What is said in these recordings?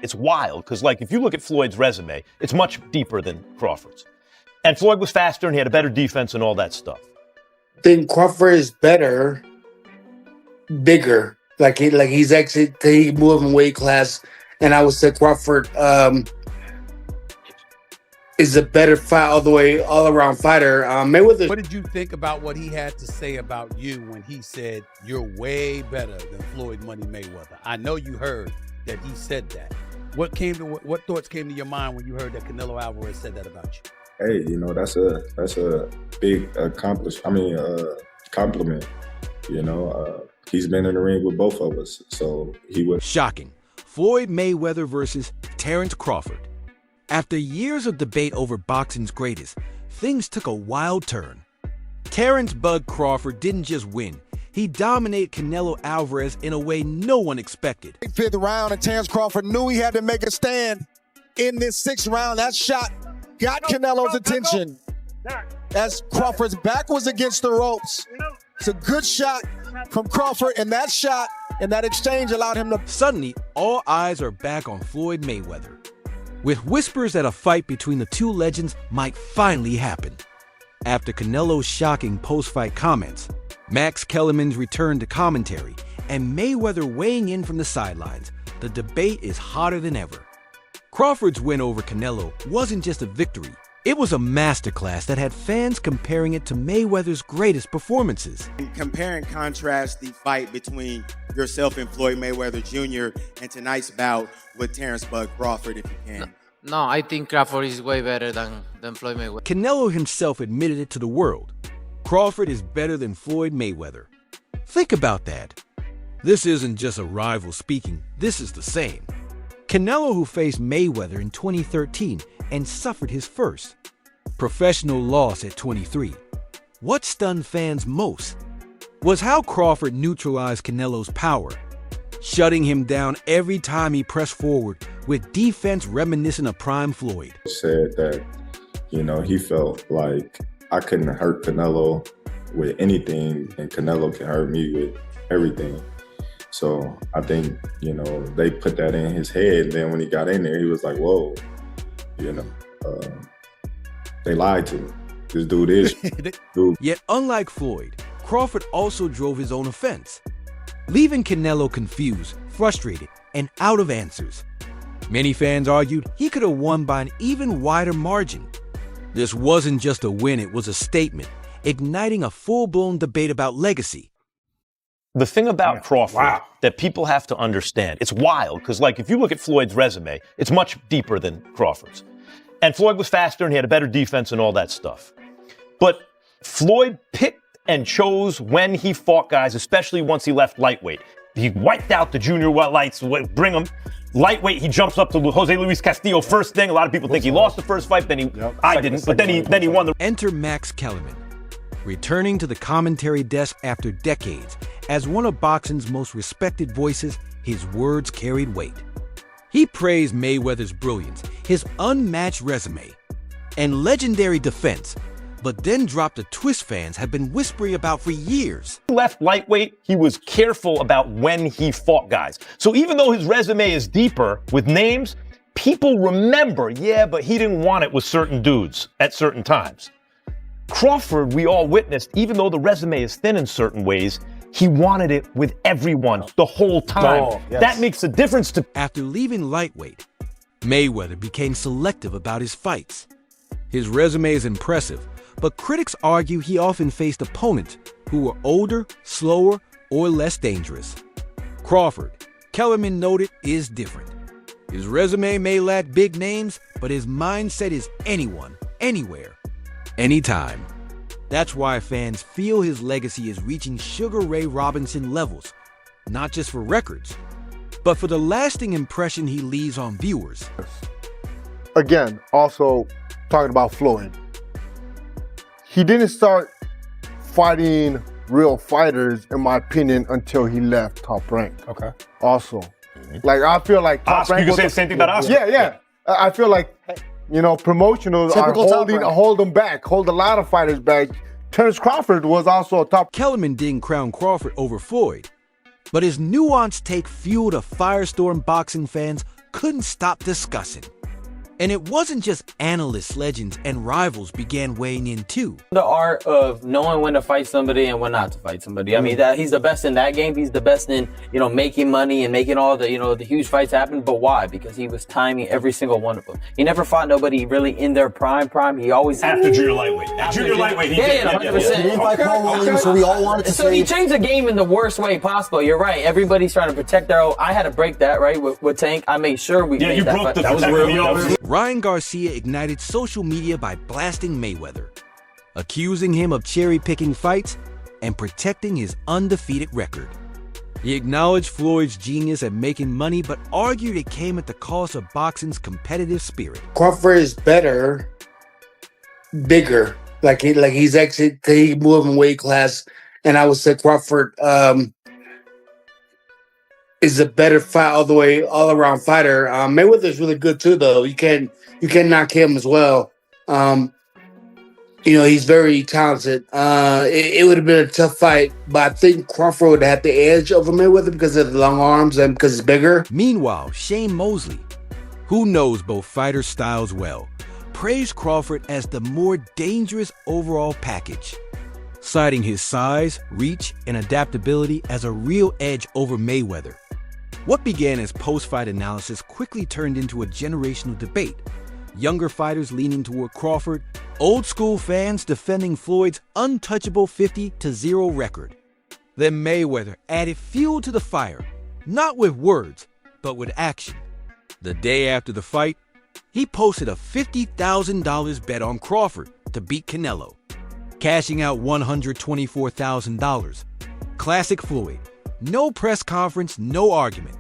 It's wild because, like, if you look at Floyd's resume, it's much deeper than Crawford's. And Floyd was faster and he had a better defense and all that stuff. I think Crawford is better, bigger. He's actually he moved in weight class, and I would say Crawford is a better fight all around fighter. Mayweather. What did you think about what he had to say about you when he said you're way better than Floyd Money Mayweather? I know you heard that he said that. What thoughts came to your mind when you heard that Canelo Alvarez said that about you? Hey, you know, that's a big compliment. You know, he's been in the ring with both of us, so he would. Shocking. Floyd Mayweather versus Terence Crawford. After years of debate over boxing's greatest, things took a wild turn. Terence "Bug" Crawford didn't just win. He dominated Canelo Alvarez in a way no one expected. Fifth round, and Terence Crawford knew he had to make a stand in this sixth round. That shot got Canelo's attention as Crawford's back was against the ropes. It's a good shot from Crawford, and that shot and that exchange allowed him to... Suddenly, all eyes are back on Floyd Mayweather, with whispers that a fight between the two legends might finally happen. After Canelo's shocking post-fight comments, Max Kellerman's return to commentary, and Mayweather weighing in from the sidelines, the debate is hotter than ever. Crawford's win over Canelo wasn't just a victory, it was a masterclass that had fans comparing it to Mayweather's greatest performances. Compare and contrast the fight between yourself and Floyd Mayweather Jr. and tonight's bout with Terence "Bug" Crawford, if you can. No, I think Crawford is way better than Floyd Mayweather. Canelo himself admitted it to the world. Crawford is better than Floyd Mayweather. Think about that. This isn't just a rival speaking, this is the same. Canelo, who faced Mayweather in 2013 and suffered his first professional loss at 23. What stunned fans most was how Crawford neutralized Canelo's power, shutting him down every time he pressed forward with defense reminiscent of prime Floyd. Said that, you know, he felt like I couldn't hurt Canelo with anything, and Canelo can hurt me with everything. So I think, you know, they put that in his head, and then when he got in there, he was like, whoa, you know, they lied to me. This dude is dude. Yet unlike Floyd, Crawford also drove his own offense, leaving Canelo confused, frustrated, and out of answers. Many fans argued he could have won by an even wider margin. This wasn't just a win, it was a statement, igniting a full-blown debate about legacy. The thing about Crawford that people have to understand, it's wild because, like, if you look at Floyd's resume, it's much deeper than Crawford's. And Floyd was faster and he had a better defense and all that stuff. But Floyd picked and chose when he fought guys, especially once he left lightweight. He wiped out the junior lights, bring him. Lightweight, he jumps up to Jose Luis Castillo first thing. A lot of people think he lost the first fight, I didn't, but then he won the... Enter Max Kellerman, returning to the commentary desk after decades. As one of boxing's most respected voices, his words carried weight. He praised Mayweather's brilliance, his unmatched resume, and legendary defense, but then dropped a twist fans have been whispering about for years. Left lightweight, he was careful about when he fought guys. So even though his resume is deeper with names, people remember, yeah, but he didn't want it with certain dudes at certain times. Crawford, we all witnessed, even though the resume is thin in certain ways, he wanted it with everyone the whole time. Oh, yes. That makes a difference to... After leaving lightweight, Mayweather became selective about his fights. His resume is impressive, but critics argue he often faced opponents who were older, slower, or less dangerous. Crawford, Kellerman noted, is different. His resume may lack big names, but his mindset is anyone, anywhere, anytime. That's why fans feel his legacy is reaching Sugar Ray Robinson levels, not just for records, but for the lasting impression he leaves on viewers. Again, also talking about Floyd, he didn't start fighting real fighters, in my opinion, until he left Top Rank. Okay. Also, like, I feel like Top Oscar, Rank. you can say the same thing about Oscar. Yeah. I feel like, you know, promotionals are hold them back, hold a lot of fighters back. Terence Crawford was also a top. Kellerman didn't crown Crawford over Floyd, but his nuanced take fueled a firestorm boxing fans couldn't stop discussing. And it wasn't just analysts, legends, and rivals began weighing in too. The art of knowing when to fight somebody and when not to fight somebody. I mean, that he's the best in that game. He's the best in, making money and making all the, the huge fights happen. But why? Because he was timing every single one of them. He never fought nobody really in their prime. He always after junior lightweight. Junior lightweight, he did. 100%. So we all wanted to So he changed the game in the worst way possible. You're right. Everybody's trying to protect their own. I had to break that, right, with Tank. I made sure we made that fight. That was real. Ryan Garcia ignited social media by blasting Mayweather, accusing him of cherry-picking fights and protecting his undefeated record. He acknowledged Floyd's genius at making money, but argued it came at the cost of boxing's competitive spirit. Crawford is better, bigger. Like he's actually he moved in weight class, and I would say Crawford is a better fight all around fighter. Mayweather's really good too, though. You can knock him as well. He's very talented. It would have been a tough fight, but I think Crawford would have the edge over Mayweather because of the long arms and because he's bigger. Meanwhile, Shane Mosley, who knows both fighter styles well, praised Crawford as the more dangerous overall package, citing his size, reach, and adaptability as a real edge over Mayweather. What began as post-fight analysis quickly turned into a generational debate. Younger fighters leaning toward Crawford, old school fans defending Floyd's untouchable 50-0 record. Then Mayweather added fuel to the fire, not with words, but with action. The day after the fight, he posted a $50,000 bet on Crawford to beat Canelo, cashing out $124,000. Classic Floyd. No press conference, no argument.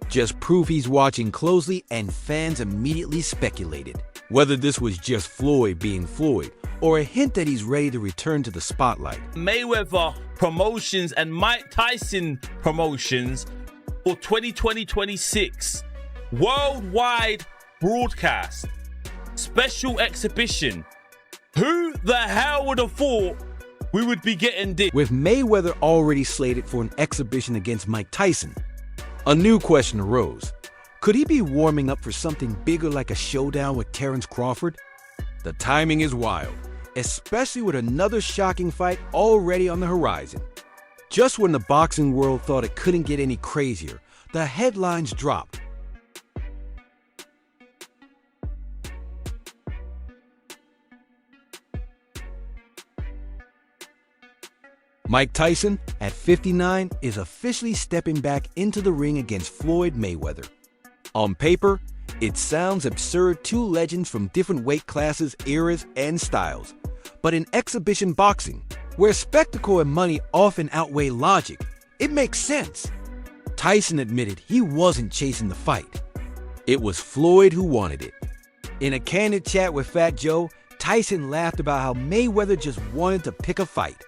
Just proof he's watching closely, and fans immediately speculated whether this was just Floyd being Floyd or a hint that he's ready to return to the spotlight. Mayweather Promotions and Mike Tyson Promotions for 2020-26. Worldwide broadcast. Special exhibition. Who the hell would have thought we would be getting this? With Mayweather already slated for an exhibition against Mike Tyson, a new question arose. Could he be warming up for something bigger like a showdown with Terence Crawford? The timing is wild, especially with another shocking fight already on the horizon. Just when the boxing world thought it couldn't get any crazier, the headlines dropped. Mike Tyson, at 59, is officially stepping back into the ring against Floyd Mayweather. On paper, it sounds absurd, two legends from different weight classes, eras, and styles. But in exhibition boxing, where spectacle and money often outweigh logic, it makes sense. Tyson admitted he wasn't chasing the fight. It was Floyd who wanted it. In a candid chat with Fat Joe, Tyson laughed about how Mayweather just wanted to pick a fight.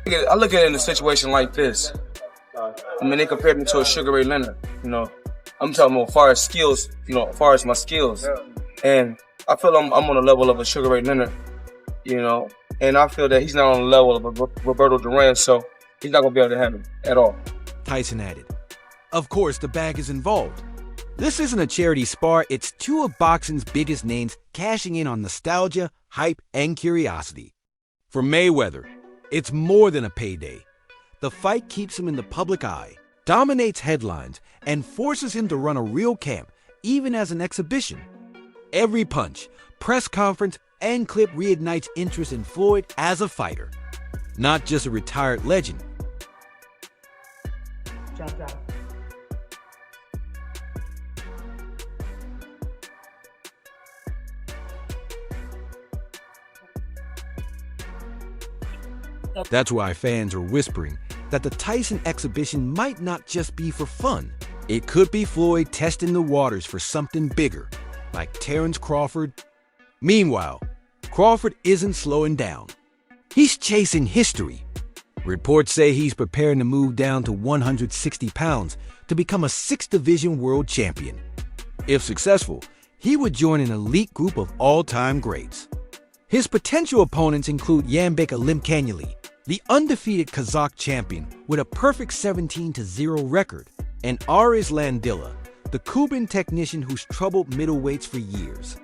I look at it in a situation like this. I mean, they compared me to a Sugar Ray Leonard, I'm talking about as far as skills, as far as my skills. And I feel I'm on the level of a Sugar Ray Leonard, and I feel that he's not on the level of a Roberto Duran, so he's not going to be able to handle it at all. Tyson added. Of course, the bag is involved. This isn't a charity spar, it's two of boxing's biggest names cashing in on nostalgia, hype, and curiosity. For Mayweather, it's more than a payday. The fight keeps him in the public eye, dominates headlines, and forces him to run a real camp, even as an exhibition. Every punch, press conference, and clip reignites interest in Floyd as a fighter, not just a retired legend. That's why fans are whispering that the Tyson exhibition might not just be for fun. It could be Floyd testing the waters for something bigger, like Terence Crawford. Meanwhile, Crawford isn't slowing down. He's chasing history. Reports say he's preparing to move down to 160 pounds to become a 6th Division world champion. If successful, he would join an elite group of all-time greats. His potential opponents include Yanbek Alimkanyeli, the undefeated Kazakh champion with a perfect 17-0 record, and Aris Landilla, the Cuban technician who's troubled middleweights for years.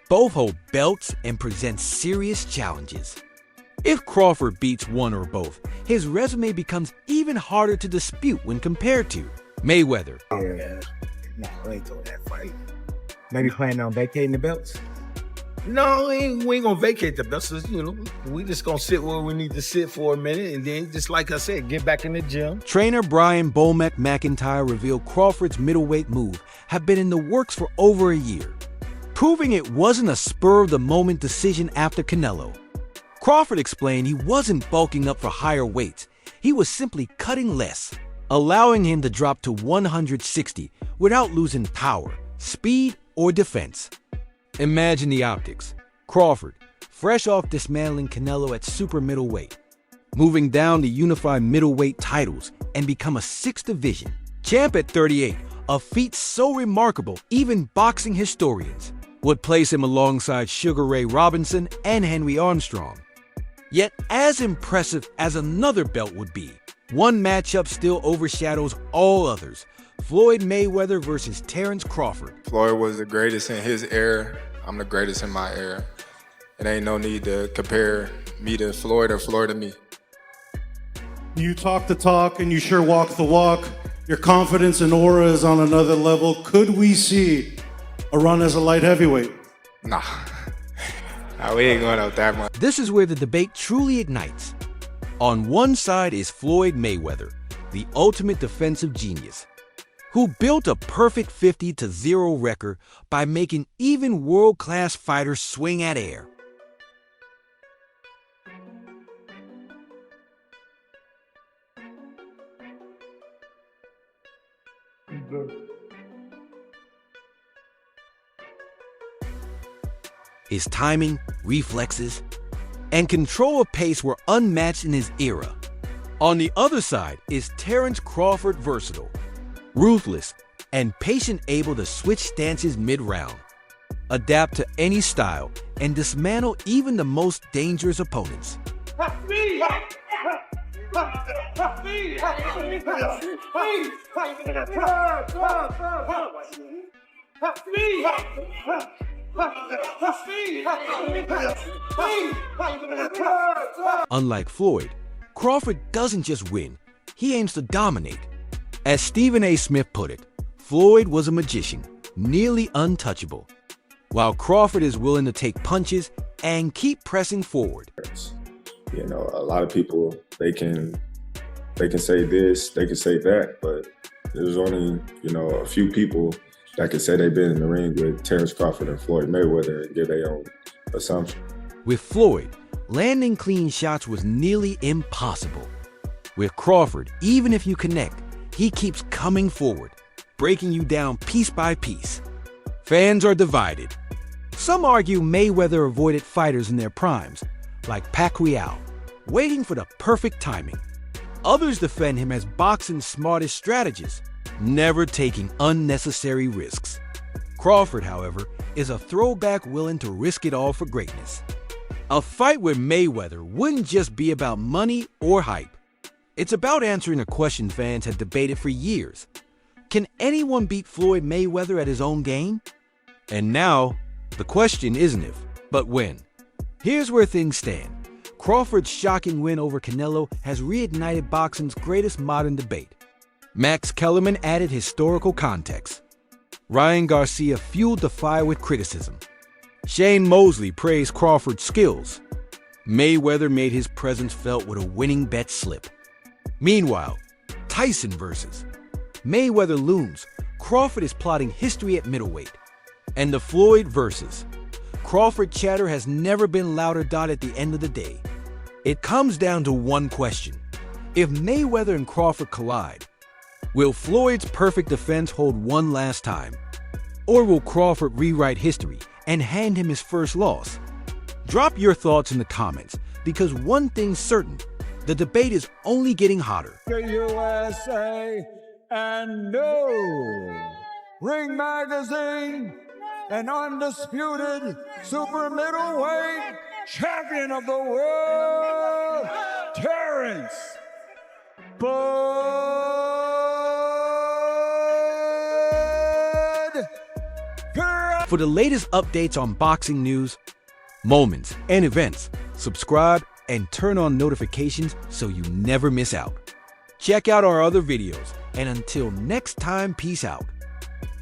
Both hold belts and present serious challenges. If Crawford beats one or both, his resume becomes even harder to dispute when compared to Mayweather. Yeah. No, we ain't doing that fight. Maybe planning on vacating the belts? No, we ain't gonna vacate the belts. You know, we just gonna sit where we need to sit for a minute, and then, just like I said, get back in the gym. Trainer Brian Bomac McIntyre revealed Crawford's middleweight move had been in the works for over a year, proving it wasn't a spur-of-the-moment decision after Canelo. Crawford explained he wasn't bulking up for higher weights. He was simply cutting less, allowing him to drop to 160 without losing power, speed, or defense. Imagine the optics. Crawford, fresh off dismantling Canelo at super middleweight, moving down to unify middleweight titles and become a sixth division champ at 38, a feat so remarkable even boxing historians would place him alongside Sugar Ray Robinson and Henry Armstrong. Yet as impressive as another belt would be, one matchup still overshadows all others: Floyd Mayweather versus Terence Crawford. Floyd was the greatest in his era. I'm the greatest in my era. It ain't no need to compare me to Floyd or Floyd to me. You talk the talk and you sure walk the walk. Your confidence and aura is on another level. Could we see a run as a light heavyweight? Nah. Nah, we ain't going out that much. This is where the debate truly ignites. On one side is Floyd Mayweather, the ultimate defensive genius, who built a perfect 50-0 record by making even world-class fighters swing at air. His timing, reflexes, and control of pace were unmatched in his era. On the other side is Terence Crawford, versatile, ruthless, and patient, able to switch stances mid-round, adapt to any style, and dismantle even the most dangerous opponents. Unlike Floyd, Crawford doesn't just win, he aims to dominate. As Stephen A. Smith put it, Floyd was a magician, nearly untouchable, while Crawford is willing to take punches and keep pressing forward. You know, a lot of people, they can say this, they can say that, but there's only, you know, a few people that can say they've been in the ring with Terence Crawford and Floyd Mayweather and give their own assumption. With Floyd, landing clean shots was nearly impossible. With Crawford, even if you connect, he keeps coming forward, breaking you down piece by piece. Fans are divided. Some argue Mayweather avoided fighters in their primes, like Pacquiao, waiting for the perfect timing. Others defend him as boxing's smartest strategist, never taking unnecessary risks. Crawford, however, is a throwback willing to risk it all for greatness. A fight with Mayweather wouldn't just be about money or hype. It's about answering a question fans have debated for years. Can anyone beat Floyd Mayweather at his own game? And now, the question isn't if, but when. Here's where things stand. Crawford's shocking win over Canelo has reignited boxing's greatest modern debate. Max Kellerman added historical context. Ryan Garcia fueled the fire with criticism. Shane Mosley praised Crawford's skills. Mayweather made his presence felt with a winning bet slip. Meanwhile, Tyson versus Mayweather looms. Crawford is plotting history at middleweight. And the Floyd versus Crawford chatter has never been louder. At the end of the day, it comes down to one question. If Mayweather and Crawford collide, will Floyd's perfect defense hold one last time? Or will Crawford rewrite history and hand him his first loss? Drop your thoughts in the comments, because one thing's certain, the debate is only getting hotter. The USA and new Ring Magazine, an undisputed super middleweight champion of the world, Terence For the latest updates on boxing news, moments, and events, subscribe and turn on notifications so you never miss out. Check out our other videos, and until next time, peace out.